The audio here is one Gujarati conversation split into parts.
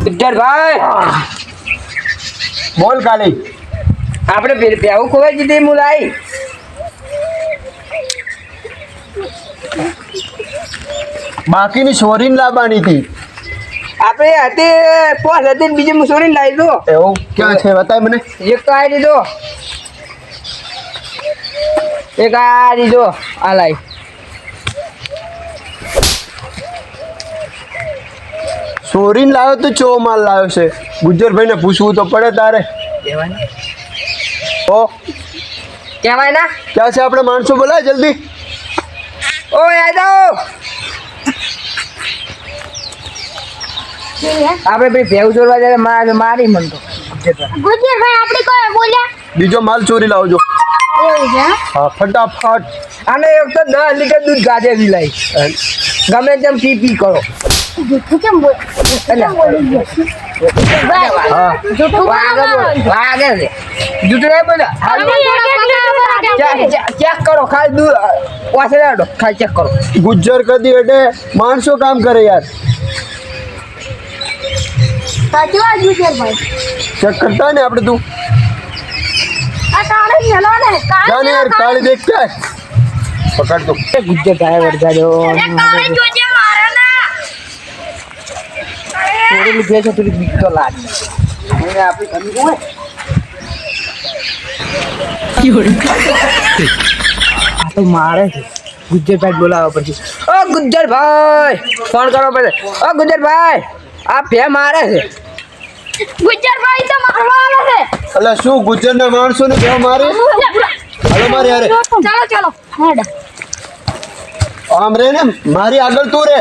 ગુજ્જર ભાઈ બોલ કાલી. આપણે ભેવું ખોવાઈ દીધી હું લાઈ. બાકીની છોરીને લાવવાની હતી. આપણે હતી પોસ હતી બીજી મુસોરી લાવી દો. એવું ક્યાં છે બતાય મને. એક તો આવી દીધો, એક આ દીધો, આ લાવી. છોરીને લાવ્યો તો ચો માલ લાવ્યો છે. ગુજ્જરભાઈને પૂછવું તો પડે તારે. ઓ કહેવાય ના. ક્યાં છે આપણે માણસો બોલાય જલ્દી. ઓ આ જાઓ. આપણે ભાઈ ભેવું જોડવા જાય મારી મન તો ગુજરભાઈ આપણે કોઈ બોલ્યા બીજો માલ ચોરી લાવજો. એવું છે હા ફટાફટ. આને એક તો 10 લીટર દૂધ ગાજે વિલાઈ ગમે તેમ પી કરો. જૂઠું કેમ બોલ બોલી ગયો હા જૂઠું વાગે છે જૂઠું નહીં બોલ્યા. ચેક કરો ખાલી દૂધ વાસે લાડો ખાલી ચેક કરો. ગુજ્જર કદી એટલે માણસો કામ કરે યાર. સાચી વાત ગુજરભાઈ ચેક કરતા ને આપણે તું. આ કાળી હેલો ને જાને યાર કાળી દેખ કે પકડ તો. ગુજ્જર ભાઈ વરજાજો કાળી જોજે મારે ના થોડી લીધે છે થોડી બીક તો લાગે. હવે આપણી કમી હોય આ તો મારે છે. ગુજ્જરભાઈ બોલાવવા પછી. ઓ ગુજ્જરભાઈ ફોન કરો પડે. ઓ ગુજ્જરભાઈ આ ભે મારે છે. ગુજરભાઈ તો મારવાનો છે એટલે શું ગુજ્જરના માણસોને કેવા મારે. હાલો મારે યાર ચાલો ચાલો હેડ આમ રે ને મારી આગળ તું રે.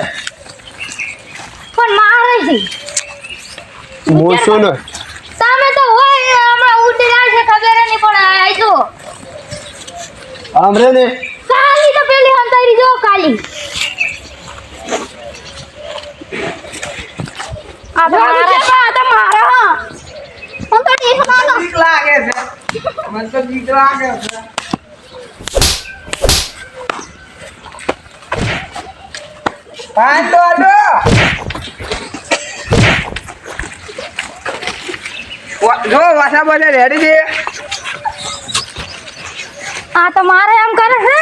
પણ મારે છે મોસો ને સામે તો હોય હમણાં ઉડી જાય છે ખબર નહીં પણ આઈ તો આમ રે ને. કાલી તો પેલી હંતાઈ જો કાલી આ તો મારા હું તો એક માનો બીક લાગે છે. મને તો બીક લાગે છે. પાંચ તો આડો. જો વાસા બોલે રેડી છે. આ તો મારે એમ કરે છે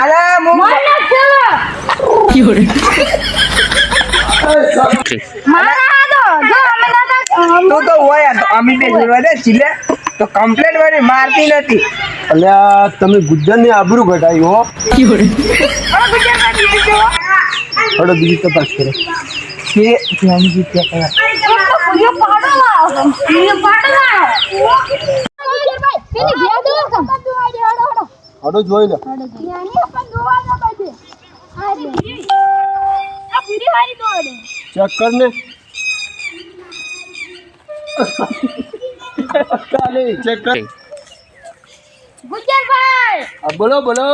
અરે હું મને ચલો મારા તો જો અમે તું તો હોય તો અમી બે જોડવા દે ચીલે તો કમ્પ્લેટ વાળી મારતી નથી. અલ્યા તમે ગુજ્જરની આબરૂ ઘટાડી હો. હડો બીજી તપાસ કરો. કે ધ્યાન જીત્યા કયા પૂજો પાડો લાવો પૂજો પાડો લાવો ભાઈ પેલી ભે દો કમ હડો હડો જોઈ લે. યાની આપણ દોવા ના બાજે અરે આ પૂરી વારી દોડે ચેક કર ને. કાલી ચેક કર. ગુજરભાઈ આ બોલો બોલો.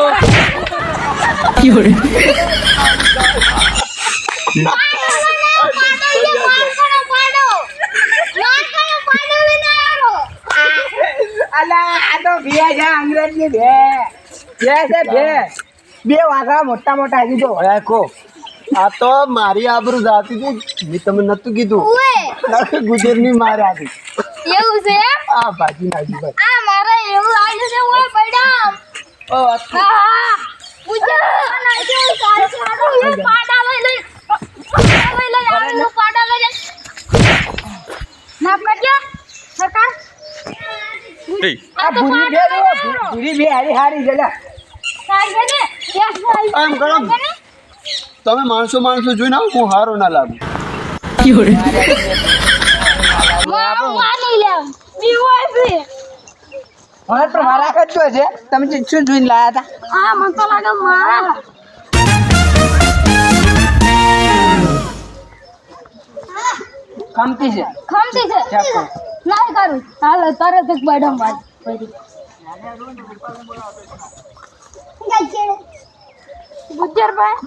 અલા આ તો ભે છે અંગ્રેજી ભે છે ભે બે વાઘા મોટા મોટા દીધો. કો આ તો મારી આબરૂ જાતી હતી. મેં તમે નતું કીધું ઓએ ગુજરની મારે હતી. એવું છે આ ભાજી નાખી ભાઈ. આ મારે એવું આવ્યું છે ઓય પડ્યા ઓ હા ગુજર ના જો સારું એ પાડા લઈ આવેલું પાડા લઈ ના કરજો સરકાર આ ભૂરી બે ભૂરી બે હારી હારી જલા. સારી છે ને આમ કરો. તમે માણસો જોઈને આવો હું હારો ના લાગુ. માની લે બીવાય છે હવે પણ મારા કચ્ચો છે. તમે શું જોઈને લાયા હતા? આ મન તો લાગે મારા ખમતી છે. ખમતી છે ચેક કરો. નહીં કરું હાલ તરત જ બડમ વાત ગુજરભાઈ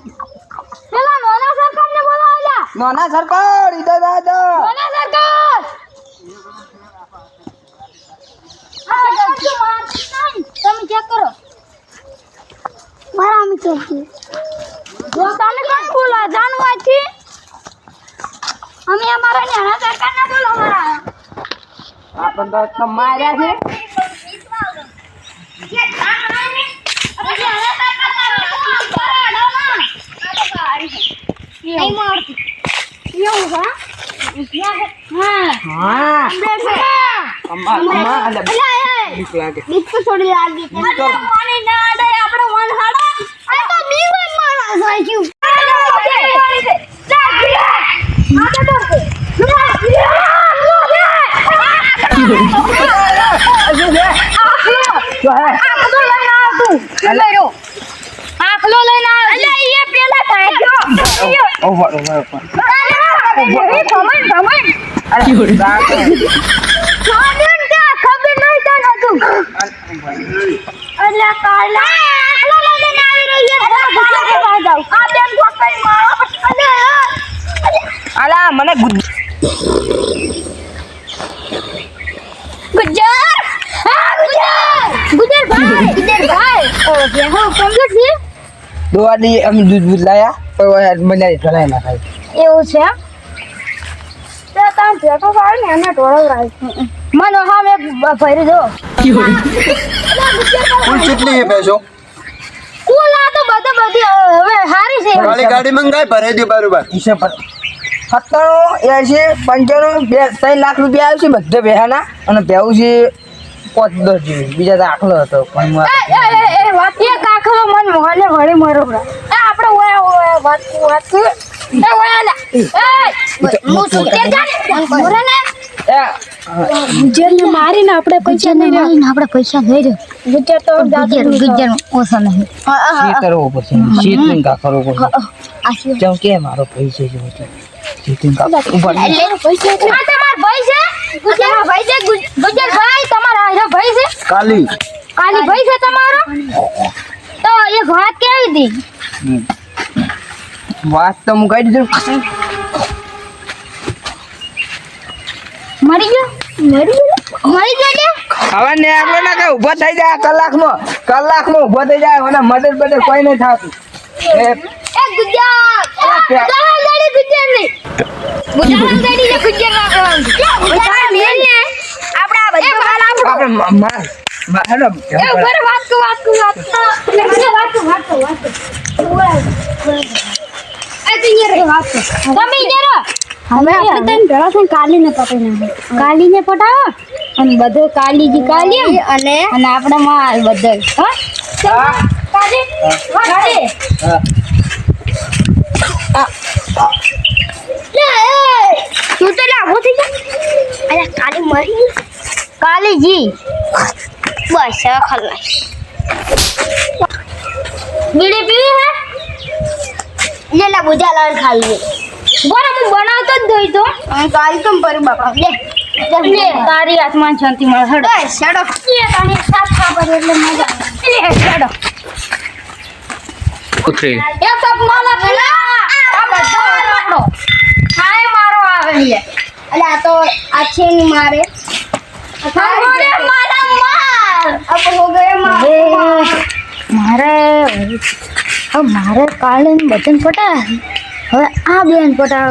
પેલા નોના સરકાર ને બોલાવલા નોના સરકાર ઈદો દાદો નોના સરકાર આ સરકાર મારતી નહીં તમે ચેક કરો મારા અમે ચેક કરો જો તને કોણ બોલા જાનવા છે અમે અમારા ન્યાણા સરકારના બોલાવવાના આપણ તો માર્યા છે આખલો લઈને આવ્યો એ પેલા ભાગ્યો ઓવર અલા મને દોડી અમે દૂધ લાયા તો મને ઢલાય ના થાય એવું છે તો તાર ભેટો પાડ ને એને ઢોળો રાખ મને હા મે ભરી દો કુલ કેટલી એ પૈસો ઓલા તો બધી હવે હારી છે વાળી ગાડી મંગાય ભરાઈ દે બરોબર ઈસે પર 97 80 95 3 લાખ રૂપિયા આવશે બધે બેહાના અને ભેવું છે 5-10 જેવી બીજા તો આખલો હતો પણ એ વાત એ કાખલો મન મોલે વળે મરો એ આપણે ઓય વાત એ ઓય આલા એ હું શું તે જાને મોરે ને ગુજરને મારીને આપણે પૈસા નહીં મારીને આપણે પૈસા લઈ રહ્યો ગુજર તો ગુજર ઓછા નહીં શી કરવો પડશે શીતિંગ કા કરવો પડશે કેમ કે મારો પૈસા જો છે શીતિંગ કા ઉપર પૈસા છે આ તમાર ભાઈ છે ગુજર ભાઈ છે ગુજર ભાઈ તમારા આરો ભાઈ છે કાલી ભાઈ છે તમારો તો એક વાત કેવી હતી વાત તો હું કહી દીધું મરી ગયો ને હવે ને આપણે ના કે ઊભો થઈ જાય કલાકમાં ઊભો થઈ જાય અને મદદ બદદ કોઈ નહીં થાતું એ ગુજર ગાડી ગુજર ની ગુજર રાખવાનું ગુજર મેલ ને આપડા બધા માલ આપો આપણે હેલો એ ઉપર વાત એ તીને વાત તમે જરા હવે આપણે તને ભેળા થઈને કાલીને પટાવો અને બધો કાલીજી કાલી અને આપણે માલ બધો હા કાલી તું તો લાગો થઈ જા અરે કાલી મરી કાલીજી બસ ખલાસ બીડી પીવી હે લેલા બુજા લાડ ખાલી બોરા હું બનાવતો જ દઈ તો કાલી કેમ પર બાપા લે તારી આત્મા શાંતિ મળે હડો છડો એ તારી સાથ ખબર એટલે મજા લે છડો ઉતરી એ સબ માલા પેલા આ બધા રાખો હાય મારો આવે છે એટલે આ તો આછે ની મારે મારે મારા માર અબ હો ગયે મારે કાલે બટન પટા હવે આ બેન પટા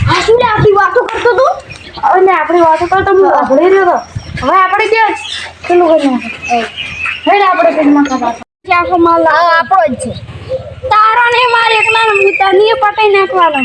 આ શું લે આપણી વાતો કરતો તું અને આપણી વાતો કરતો હું સાંભળી રહ્યો હતો હવે આપણે જે પેલું કરી હેડ આપણે પેટમાં ખાતા આખો માલ આપણો જ છે તારો ને મારે એકલા તને પટાઈ નાખવાનો